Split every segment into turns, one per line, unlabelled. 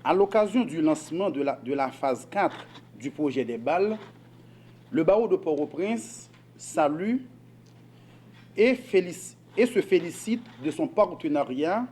À l'occasion du lancement de la phase 4 du projet des balles, le barreau de Port-au-Prince salue et se félicite de son partenariat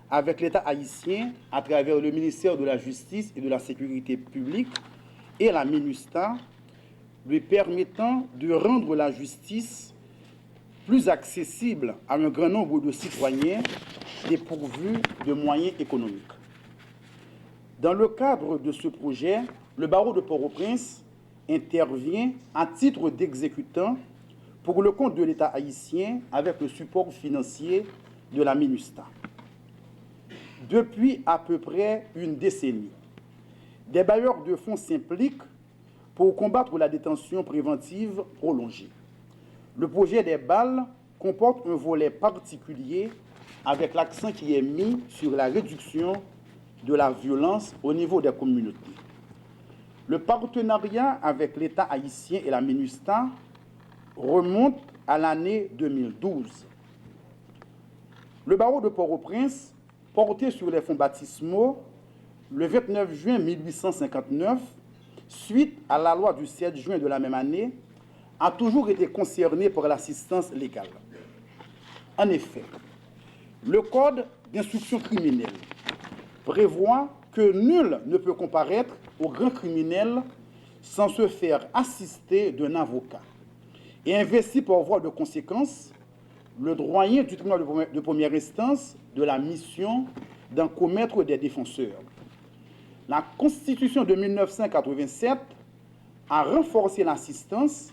avec l'État haïtien à travers le ministère de la Justice et de la Sécurité publique et la MINUSTA, lui permettant de rendre la justice plus accessible à un grand nombre de citoyens dépourvus de moyens économiques. Dans le cadre de ce projet, le barreau de Port-au-Prince intervient à titre d'exécutant pour le compte de l'État haïtien avec le support financier de la MINUSTA. Depuis à peu près une décennie, des bailleurs de fonds s'impliquent pour combattre la détention préventive prolongée. Le projet des balles comporte un volet particulier avec l'accent qui est mis sur la réduction de la violence au niveau des communautés. Le partenariat avec l'État haïtien et la MINUSTA remonte à l'année 2012. Le barreau de Port-au-Prince, porté sur les fonds baptismaux le 29 juin 1859, suite à la loi du 7 juin de la même année, a toujours été concerné par l'assistance légale. En effet, le Code d'instruction criminelle prévoit que nul ne peut comparaître au grand criminel sans se faire assister d'un avocat et investi par voie de conséquence le doyen du tribunal de première instance de la mission d'en commettre des défenseurs. La Constitution de 1987 a renforcé l'assistance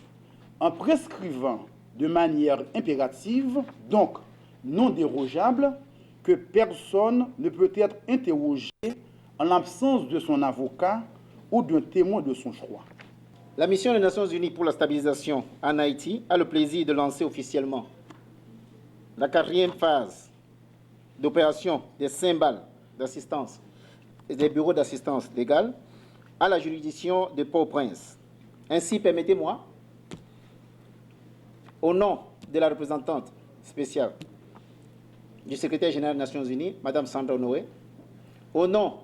en prescrivant de manière impérative, donc non dérogeable, que personne ne peut être interrogé en l'absence de son avocat ou d'un témoin de son choix.
La mission des Nations Unies pour la stabilisation en Haïti a le plaisir de lancer officiellement la 4e phase d'opération des 5 balles d'assistance et des bureaux d'assistance légale à la juridiction de Port-au-Prince. Ainsi, permettez-moi, au nom de la représentante spéciale du secrétaire général des Nations Unies, Mme Sandra Honoré, au nom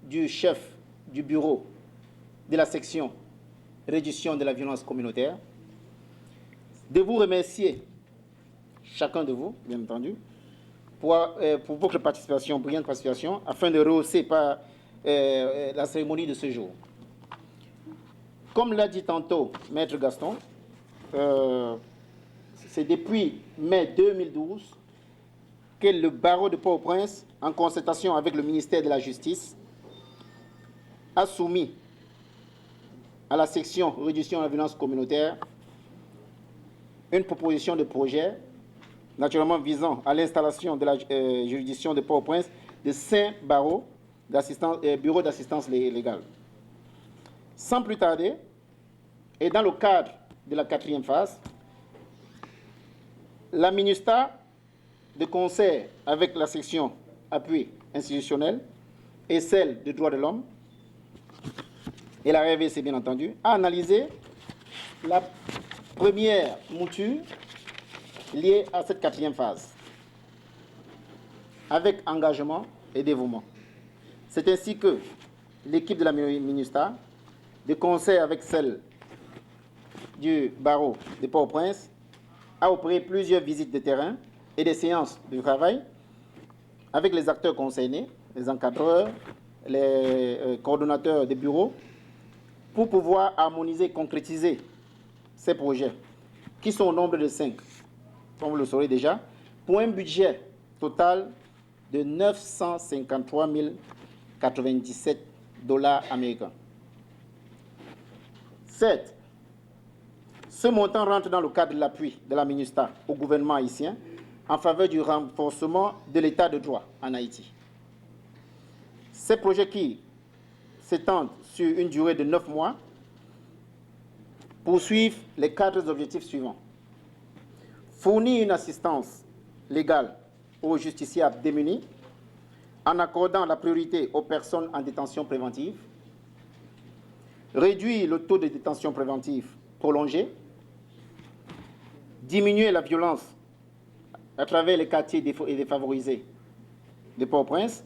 du chef du bureau de la section réduction de la violence communautaire, de vous remercier, chacun de vous, bien entendu, pour votre participation, brillante participation, afin de rehausser par la cérémonie de ce jour. Comme l'a dit tantôt Maître Gaston, c'est depuis mai 2012 que le barreau de Port-au-Prince, en concertation avec le ministère de la Justice, a soumis à la section réduction de la violence communautaire une proposition de projet, naturellement visant à l'installation de la juridiction de Port-au-Prince de 5 barreaux bureaux d'assistance légale. Sans plus tarder, et dans le cadre de la 4e phase, la MINUSTA, de concert avec la section appui institutionnel et celle des droits de l'homme, et la RVC bien entendu, a analysé la première mouture liée à cette 4e phase, avec engagement et dévouement. C'est ainsi que l'équipe de la MINUSTA, de concert avec celle du barreau de Port-au-Prince, a opéré plusieurs visites de terrain et des séances de travail avec les acteurs concernés, les encadreurs, les coordonnateurs des bureaux, pour pouvoir harmoniser et concrétiser ces projets, qui sont au nombre de 5, comme vous le saurez déjà, pour un budget total de 953 097 $ américains. Certes, ce montant rentre dans le cadre de l'appui de la MINUSTA au gouvernement haïtien en faveur du renforcement de l'état de droit en Haïti. Ces projets qui s'étendent sur une durée de 9 mois poursuivent les 4 objectifs suivants. Fournir une assistance légale aux justiciables démunis en accordant la priorité aux personnes en détention préventive, réduire le taux de détention préventive prolongée, diminuer la violence à travers les quartiers défavorisés de Port-au-Prince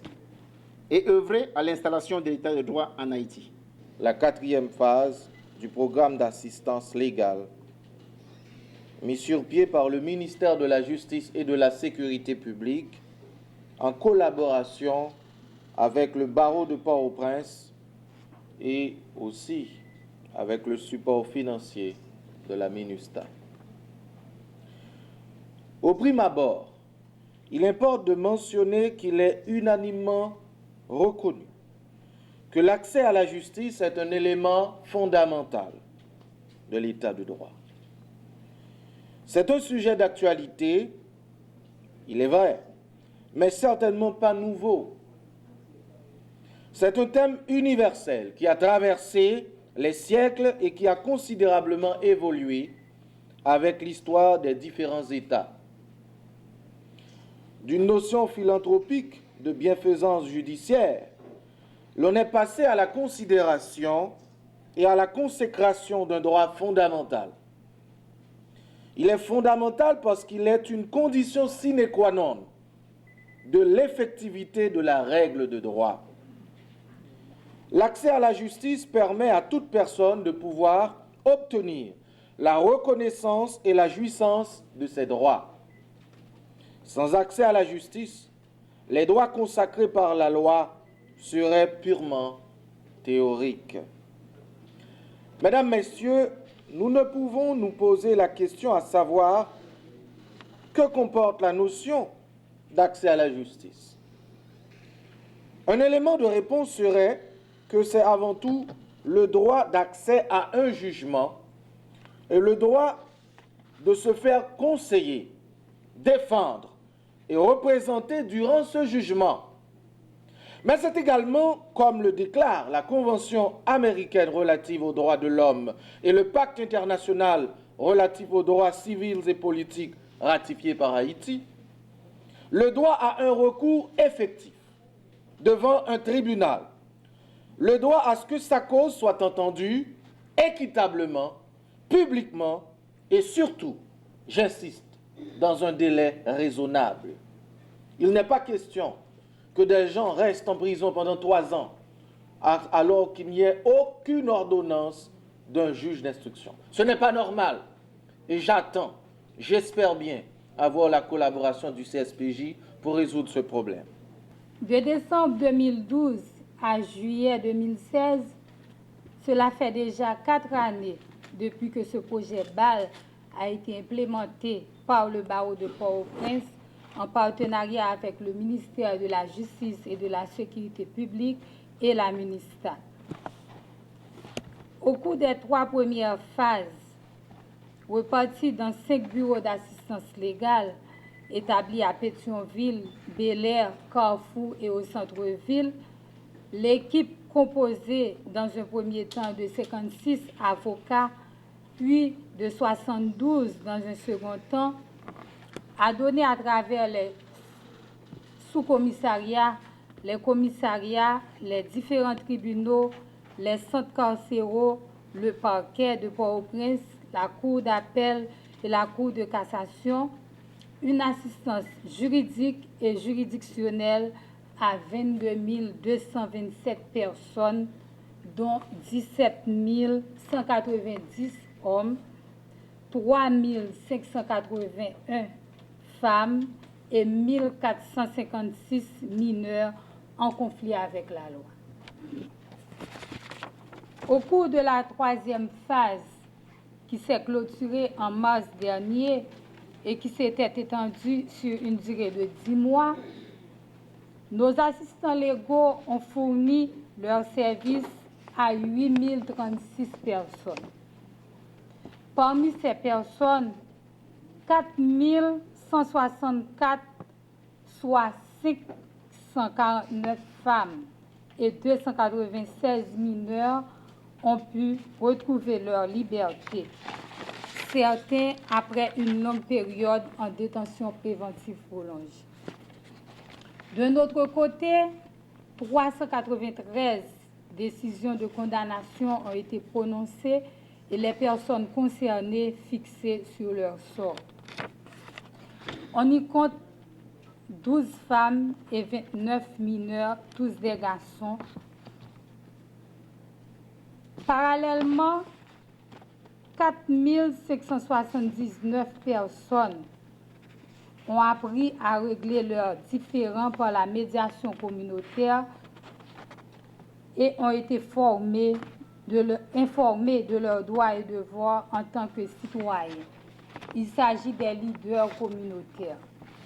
et œuvrer à l'installation de l'État de droit en Haïti.
La quatrième phase du programme d'assistance légale mis sur pied par le ministère de la Justice et de la Sécurité publique en collaboration avec le barreau de Port-au-Prince et aussi avec le support financier de la MINUSTAH. Au prime abord, il importe de mentionner qu'il est unanimement reconnu que l'accès à la justice est un élément fondamental de l'État de droit. C'est un sujet d'actualité, il est vrai, mais certainement pas nouveau. C'est un thème universel qui a traversé les siècles et qui a considérablement évolué avec l'histoire des différents États. D'une notion philanthropique de bienfaisance judiciaire, l'on est passé à la considération et à la consécration d'un droit fondamental. Il est fondamental parce qu'il est une condition sine qua non de l'effectivité de la règle de droit. L'accès à la justice permet à toute personne de pouvoir obtenir la reconnaissance et la jouissance de ses droits. Sans accès à la justice, les droits consacrés par la loi seraient purement théoriques. Mesdames, Messieurs, nous ne pouvons nous poser la question à savoir que comporte la notion d'accès à la justice. Un élément de réponse serait que c'est avant tout le droit d'accès à un jugement et le droit de se faire conseiller, défendre et représenter durant ce jugement. Mais c'est également, comme le déclare la Convention américaine relative aux droits de l'homme et le Pacte international relatif aux droits civils et politiques ratifié par Haïti, le droit à un recours effectif devant un tribunal, le droit à ce que sa cause soit entendue équitablement, publiquement et surtout, j'insiste, dans un délai raisonnable. Il n'est pas question que des gens restent en prison pendant 3 ans alors qu'il n'y ait aucune ordonnance d'un juge d'instruction. Ce n'est pas normal et j'attends, j'espère bien, avoir la collaboration du CSPJ pour résoudre ce problème.
De décembre 2012 à juillet 2016, cela fait déjà 4 années depuis que ce projet BAL a été implémenté par le barreau de Port-au-Prince en partenariat avec le ministère de la Justice et de la Sécurité publique et la MINUSTAH. Au cours des 3 premières phases, reparties dans 5 bureaux d'assistance légale établis à Pétionville, Bel-Air, Carrefour et au centre-ville, l'équipe composée dans un premier temps de 56 avocats, puis de 72 dans un second temps, a donné à travers les sous-commissariats, les commissariats, les différents tribunaux, les centres carcéraux, le parquet de Port-au-Prince, la cour d'appel et la cour de cassation, une assistance juridique et juridictionnelle à 22 227 personnes, dont 17 190 hommes, 3 581 femmes et 1456 mineurs en conflit avec la loi. Au cours de la 3e phase, qui s'est clôturée en mars dernier et qui s'était étendue sur une durée de 10 mois, nos assistants légaux ont fourni leurs services à 8 036 personnes. Parmi ces personnes, 4 164, soit 549 femmes et 296 mineurs, ont pu retrouver leur liberté, certains après une longue période en détention préventive prolongée. De notre côté, 393 décisions de condamnation ont été prononcées et les personnes concernées fixées sur leur sort. On y compte 12 femmes et 29 mineurs, tous des garçons. Parallèlement, 4579 personnes ont appris à régler leurs différends par la médiation communautaire et ont été informés de leurs droits et devoirs en tant que citoyens. Il s'agit des leaders communautaires.